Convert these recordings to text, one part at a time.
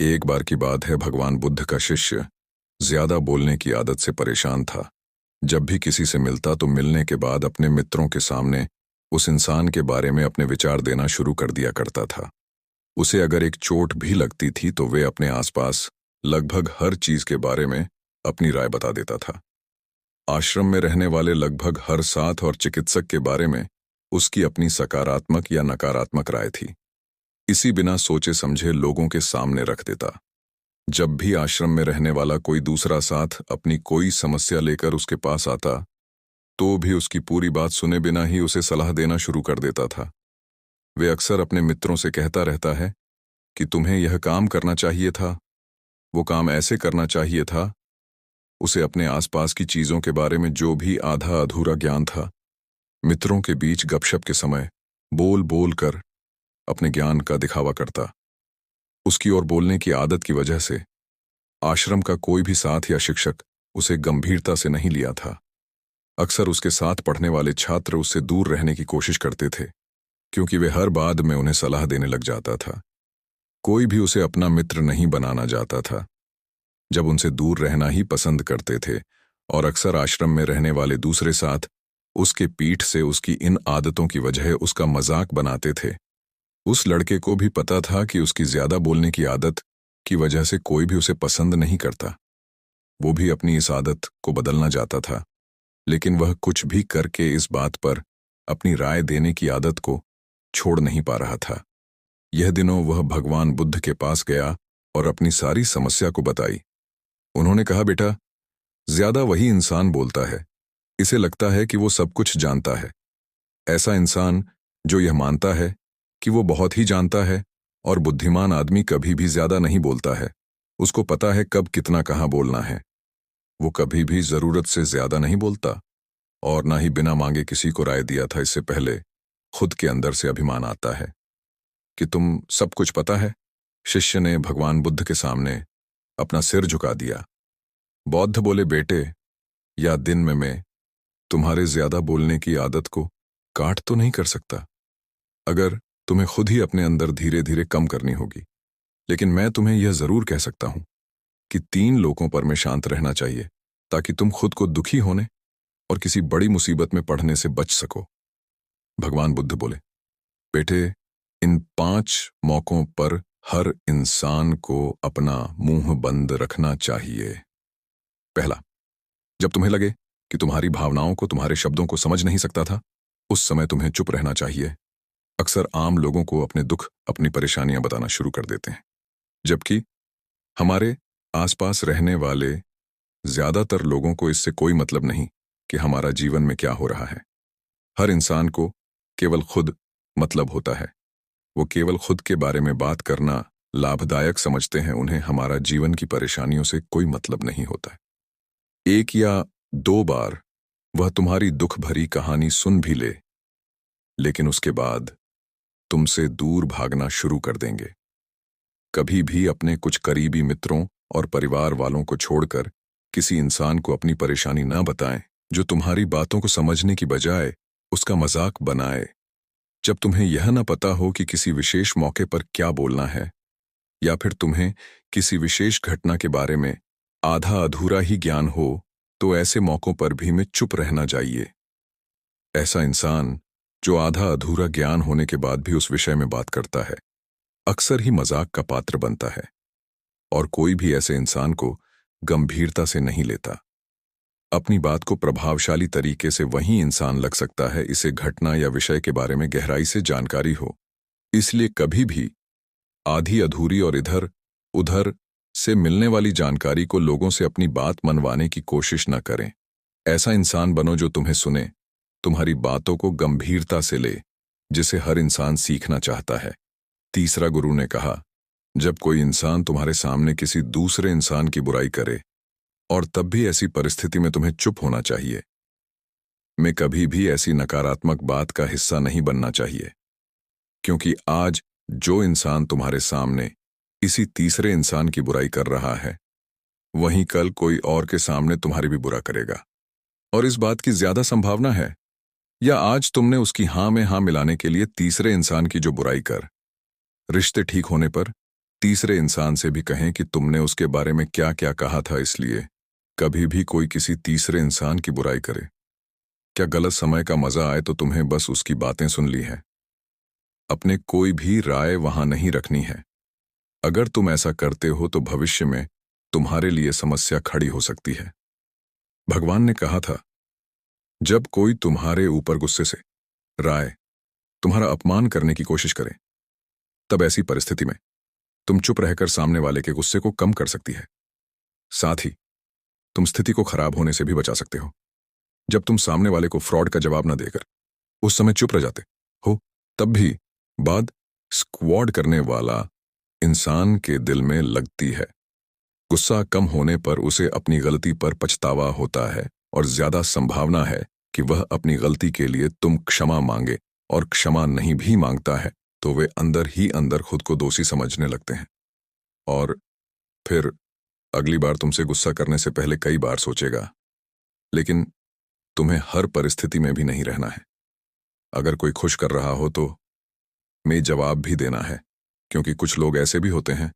एक बार की बात है, भगवान बुद्ध का शिष्य ज्यादा बोलने की आदत से परेशान था। जब भी किसी से मिलता तो मिलने के बाद अपने मित्रों के सामने उस इंसान के बारे में अपने विचार देना शुरू कर दिया करता था। उसे अगर एक चोट भी लगती थी तो वे अपने आसपास लगभग हर चीज के बारे में अपनी राय बता देता था। आश्रम में रहने वाले लगभग हर साथ और चिकित्सक के बारे में उसकी अपनी सकारात्मक या नकारात्मक राय थी। इसी बिना सोचे समझे लोगों के सामने रख देता। जब भी आश्रम में रहने वाला कोई दूसरा साथ अपनी कोई समस्या लेकर उसके पास आता तो भी उसकी पूरी बात सुने बिना ही उसे सलाह देना शुरू कर देता था। वे अक्सर अपने मित्रों से कहता रहता है कि तुम्हें यह काम करना चाहिए था, वो काम ऐसे करना चाहिए था। उसे अपने आसपास की चीजों के बारे में जो भी आधा अधूरा ज्ञान था, मित्रों के बीच गपशप के समय बोल बोल कर अपने ज्ञान का दिखावा करता। उसकी ओर बोलने की आदत की वजह से आश्रम का कोई भी साथ या शिक्षक उसे गंभीरता से नहीं लिया था। अक्सर उसके साथ पढ़ने वाले छात्र उससे दूर रहने की कोशिश करते थे, क्योंकि वे हर बात में उन्हें सलाह देने लग जाता था। कोई भी उसे अपना मित्र नहीं बनाना चाहता था। जब उनसे दूर रहना ही पसंद करते थे और अक्सर आश्रम में रहने वाले दूसरे साथ उसके पीठ से उसकी इन आदतों की वजह उसका मजाक बनाते थे। उस लड़के को भी पता था कि उसकी ज्यादा बोलने की आदत की वजह से कोई भी उसे पसंद नहीं करता। वो भी अपनी इस आदत को बदलना चाहता था, लेकिन वह कुछ भी करके इस बात पर अपनी राय देने की आदत को छोड़ नहीं पा रहा था। यह दिनों वह भगवान बुद्ध के पास गया और अपनी सारी समस्या को बताई। उन्होंने कहा, बेटा, ज्यादा वही इंसान बोलता है। इसे लगता है कि वो सब कुछ जानता है। ऐसा इंसान जो यह मानता है कि वो बहुत ही जानता है, और बुद्धिमान आदमी कभी भी ज्यादा नहीं बोलता है। उसको पता है कब कितना कहाँ बोलना है। वो कभी भी जरूरत से ज्यादा नहीं बोलता और ना ही बिना मांगे किसी को राय दिया था। इससे पहले खुद के अंदर से अभिमान आता है कि तुम सब कुछ पता है। शिष्य ने भगवान बुद्ध के सामने अपना सिर झुका दिया। बौद्ध बोले, बेटे, या दिन में मैं तुम्हारे ज्यादा बोलने की आदत को काट तो नहीं कर सकता। अगर तुम्हें खुद ही अपने अंदर धीरे धीरे कम करनी होगी। लेकिन मैं तुम्हें यह जरूर कह सकता हूं कि 3 लोगों पर में शांत रहना चाहिए, ताकि तुम खुद को दुखी होने और किसी बड़ी मुसीबत में पड़ने से बच सको। भगवान बुद्ध बोले, बेटे, इन 5 मौकों पर हर इंसान को अपना मुंह बंद रखना चाहिए। पहला, जब तुम्हें लगे कि तुम्हारी भावनाओं को तुम्हारे शब्दों को समझ नहीं सकता था, उस समय तुम्हें चुप रहना चाहिए। अक्सर आम लोगों को अपने दुख, अपनी परेशानियां बताना शुरू कर देते हैं, जबकि हमारे आसपास रहने वाले ज्यादातर लोगों को इससे कोई मतलब नहीं कि हमारा जीवन में क्या हो रहा है। हर इंसान को केवल खुद मतलब होता है। वो केवल खुद के बारे में बात करना लाभदायक समझते हैं। उन्हें हमारा जीवन की परेशानियों से कोई मतलब नहीं होता। 1 या 2 बार वह तुम्हारी दुख भरी कहानी सुन भी ले, लेकिन उसके बाद तुमसे दूर भागना शुरू कर देंगे। कभी भी अपने कुछ करीबी मित्रों और परिवार वालों को छोड़कर किसी इंसान को अपनी परेशानी न बताएं, जो तुम्हारी बातों को समझने की बजाय उसका मजाक बनाए। जब तुम्हें यह न पता हो कि किसी विशेष मौके पर क्या बोलना है, या फिर तुम्हें किसी विशेष घटना के बारे में आधा अधूरा ही ज्ञान हो, तो ऐसे मौकों पर भी में चुप रहना चाहिए। ऐसा इंसान जो आधा अधूरा ज्ञान होने के बाद भी उस विषय में बात करता है, अक्सर ही मजाक का पात्र बनता है, और कोई भी ऐसे इंसान को गंभीरता से नहीं लेता। अपनी बात को प्रभावशाली तरीके से वही इंसान लग सकता है इसे घटना या विषय के बारे में गहराई से जानकारी हो। इसलिए कभी भी आधी अधूरी और इधर उधर से मिलने वाली जानकारी को लोगों से अपनी बात मनवाने की कोशिश न करें। ऐसा इंसान बनो जो तुम्हें सुने, तुम्हारी बातों को गंभीरता से ले, जिसे हर इंसान सीखना चाहता है। तीसरा, गुरु ने कहा, जब कोई इंसान तुम्हारे सामने किसी दूसरे इंसान की बुराई करे, और तब भी ऐसी परिस्थिति में तुम्हें चुप होना चाहिए। मैं कभी भी ऐसी नकारात्मक बात का हिस्सा नहीं बनना चाहिए, क्योंकि आज जो इंसान तुम्हारे सामने इसी तीसरे इंसान की बुराई कर रहा है, वहीं कल कोई और के सामने तुम्हारी भी बुरा करेगा। और इस बात की ज्यादा संभावना है, या आज तुमने उसकी हां में हां मिलाने के लिए तीसरे इंसान की जो बुराई कर, रिश्ते ठीक होने पर तीसरे इंसान से भी कहें कि तुमने उसके बारे में क्या क्या कहा था। इसलिए कभी भी कोई किसी तीसरे इंसान की बुराई करे, क्या गलत समय का मजा आए तो तुम्हें बस उसकी बातें सुन ली है, अपने कोई भी राय वहां नहीं रखनी है। अगर तुम ऐसा करते हो तो भविष्य में तुम्हारे लिए समस्या खड़ी हो सकती है। भगवान ने कहा था, जब कोई तुम्हारे ऊपर गुस्से से राय, तुम्हारा अपमान करने की कोशिश करे, तब ऐसी परिस्थिति में तुम चुप रहकर सामने वाले के गुस्से को कम कर सकती है। साथ ही तुम स्थिति को खराब होने से भी बचा सकते हो। जब तुम सामने वाले को फ्रॉड का जवाब न देकर उस समय चुप रह जाते हो, तब भी बात स्क्वाड करने वाला इंसान के दिल में लगती है। गुस्सा कम होने पर उसे अपनी गलती पर पछतावा होता है और ज्यादा संभावना है कि वह अपनी गलती के लिए तुम क्षमा मांगे, और क्षमा नहीं भी मांगता है तो वे अंदर ही अंदर खुद को दोषी समझने लगते हैं और फिर अगली बार तुमसे गुस्सा करने से पहले कई बार सोचेगा। लेकिन तुम्हें हर परिस्थिति में भी नहीं रहना है। अगर कोई खुश कर रहा हो तो में जवाब भी देना है, क्योंकि कुछ लोग ऐसे भी होते हैं,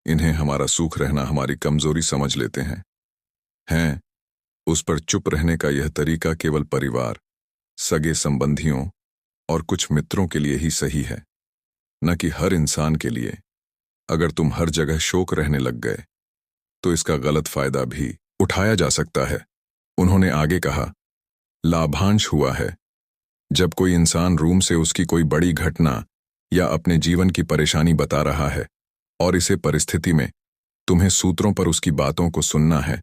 इन्हें हमारा सुख रहना हमारी कमजोरी समझ लेते हैं। उस पर चुप रहने का यह तरीका केवल परिवार, सगे संबंधियों और कुछ मित्रों के लिए ही सही है, न कि हर इंसान के लिए। अगर तुम हर जगह शोक रहने लग गए तो इसका गलत फायदा भी उठाया जा सकता है। उन्होंने आगे कहा, लाभांश हुआ है जब कोई इंसान रूम से उसकी कोई बड़ी घटना या अपने जीवन की परेशानी बता रहा है और इसे परिस्थिति में तुम्हें सूत्रों पर उसकी बातों को सुनना है।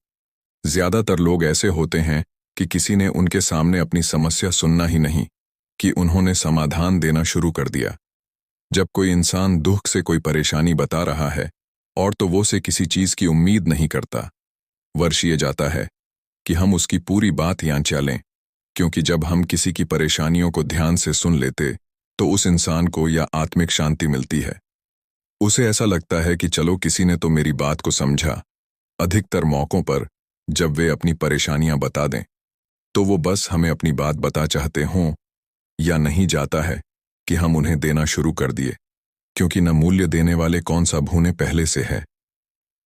ज्यादातर लोग ऐसे होते हैं कि किसी ने उनके सामने अपनी समस्या सुनना ही नहीं कि उन्होंने समाधान देना शुरू कर दिया। जब कोई इंसान दुख से कोई परेशानी बता रहा है और तो वो से किसी चीज की उम्मीद नहीं करता, वर्ष ये जाता है कि हम उसकी पूरी बात यांचा लें, क्योंकि जब हम किसी की परेशानियों को ध्यान से सुन लेते तो उस इंसान को या आत्मिक शांति मिलती है। उसे ऐसा लगता है कि चलो किसी ने तो मेरी बात को समझा। अधिकतर मौकों पर जब वे अपनी परेशानियां बता दें तो वो बस हमें अपनी बात बता चाहते हों या नहीं जाता है कि हम उन्हें देना शुरू कर दिए, क्योंकि न मूल्य देने वाले कौन सा भूने पहले से है।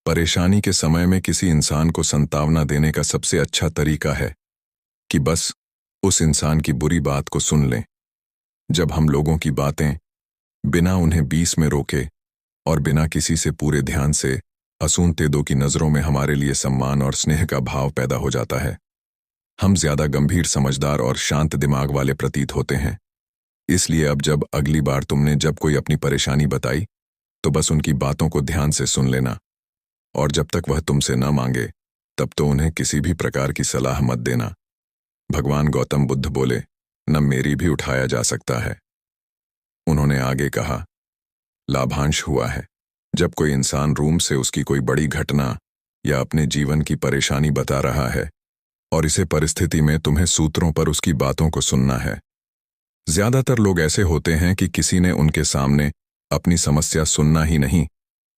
परेशानी के समय में किसी इंसान को संतावना देने का सबसे अच्छा तरीका है कि बस उस इंसान की बुरी बात को सुन लें। जब हम लोगों की बातें बिना उन्हें बीच में रोके और बिना किसी से पूरे ध्यान से असूनते दो की नजरों में हमारे लिए सम्मान और स्नेह का भाव पैदा हो जाता है, हम ज्यादा गंभीर, समझदार और शांत दिमाग वाले प्रतीत होते हैं। इसलिए अब जब अगली बार तुमने जब कोई अपनी परेशानी बताई तो बस उनकी बातों को ध्यान से सुन लेना, और जब तक वह तुमसे न मांगे तब तो उन्हें किसी भी प्रकार की सलाह मत देना। भगवान गौतम बुद्ध बोले, न मेरी भी उठाया जा सकता है। उन्होंने आगे कहा, लाभांश हुआ है जब कोई इंसान रूम से उसकी कोई बड़ी घटना या अपने जीवन की परेशानी बता रहा है और इसे परिस्थिति में तुम्हें सूत्रों पर उसकी बातों को सुनना है। ज्यादातर लोग ऐसे होते हैं कि किसी ने उनके सामने अपनी समस्या सुनना ही नहीं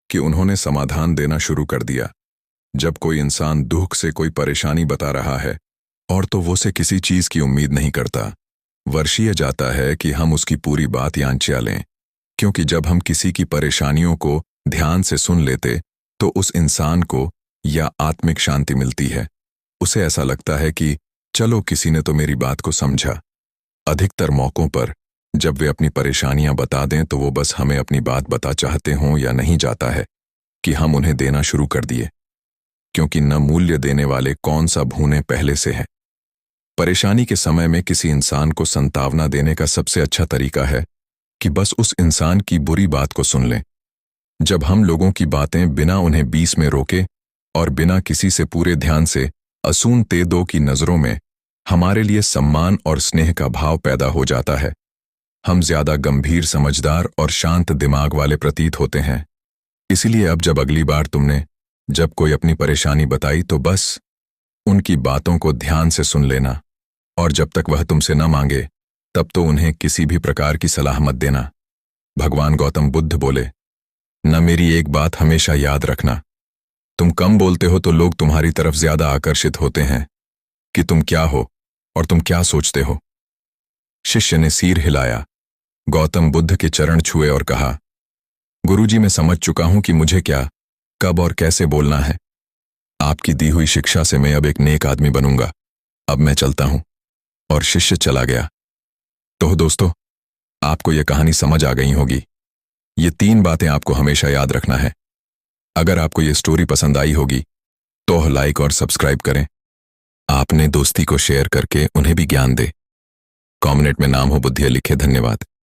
कि उन्होंने समाधान देना शुरू कर दिया। जब कोई इंसान दुख से कोई परेशानी बता रहा है और तो वो से किसी चीज की उम्मीद नहीं करता, वर्षीय जाता है कि हम उसकी पूरी बात यांचा लें, क्योंकि जब हम किसी की परेशानियों को ध्यान से सुन लेते तो उस इंसान को या आत्मिक शांति मिलती है। उसे ऐसा लगता है कि चलो किसी ने तो मेरी बात को समझा। अधिकतर मौकों पर जब वे अपनी परेशानियां बता दें तो वो बस हमें अपनी बात बता चाहते हों या नहीं जाता है कि हम उन्हें देना शुरू कर दिए, क्योंकि न मूल्य देने वाले कौन सा भूने पहले से है। परेशानी के समय में किसी इंसान को संतावना देने का सबसे अच्छा तरीका है कि बस उस इंसान की बुरी बात को सुन लें। जब हम लोगों की बातें बिना उन्हें बीच में रोके और बिना किसी से पूरे ध्यान से असूनते दो की नजरों में हमारे लिए सम्मान और स्नेह का भाव पैदा हो जाता है, हम ज्यादा गंभीर, समझदार और शांत दिमाग वाले प्रतीत होते हैं। इसलिए अब जब अगली बार तुमने जब कोई अपनी परेशानी बताई तो बस उनकी बातों को ध्यान से सुन लेना, और जब तक वह तुमसे न मांगे तब तो उन्हें किसी भी प्रकार की सलाह मत देना। भगवान गौतम बुद्ध बोले, न मेरी एक बात हमेशा याद रखना, तुम कम बोलते हो तो लोग तुम्हारी तरफ ज्यादा आकर्षित होते हैं कि तुम क्या हो और तुम क्या सोचते हो। शिष्य ने सिर हिलाया, गौतम बुद्ध के चरण छुए और कहा, गुरुजी, मैं समझ चुका हूं कि मुझे क्या, कब और कैसे बोलना है। आपकी दी हुई शिक्षा से मैं अब एक नेक आदमी बनूंगा। अब मैं चलता हूं। और शिष्य चला गया। तो दोस्तों, आपको यह कहानी समझ आ गई होगी। ये 3 बातें आपको हमेशा याद रखना है। अगर आपको ये स्टोरी पसंद आई होगी तो लाइक और सब्सक्राइब करें। आपने दोस्ती को शेयर करके उन्हें भी ज्ञान दे। कमेंट में नाम हो बुद्धिया लिखे। धन्यवाद।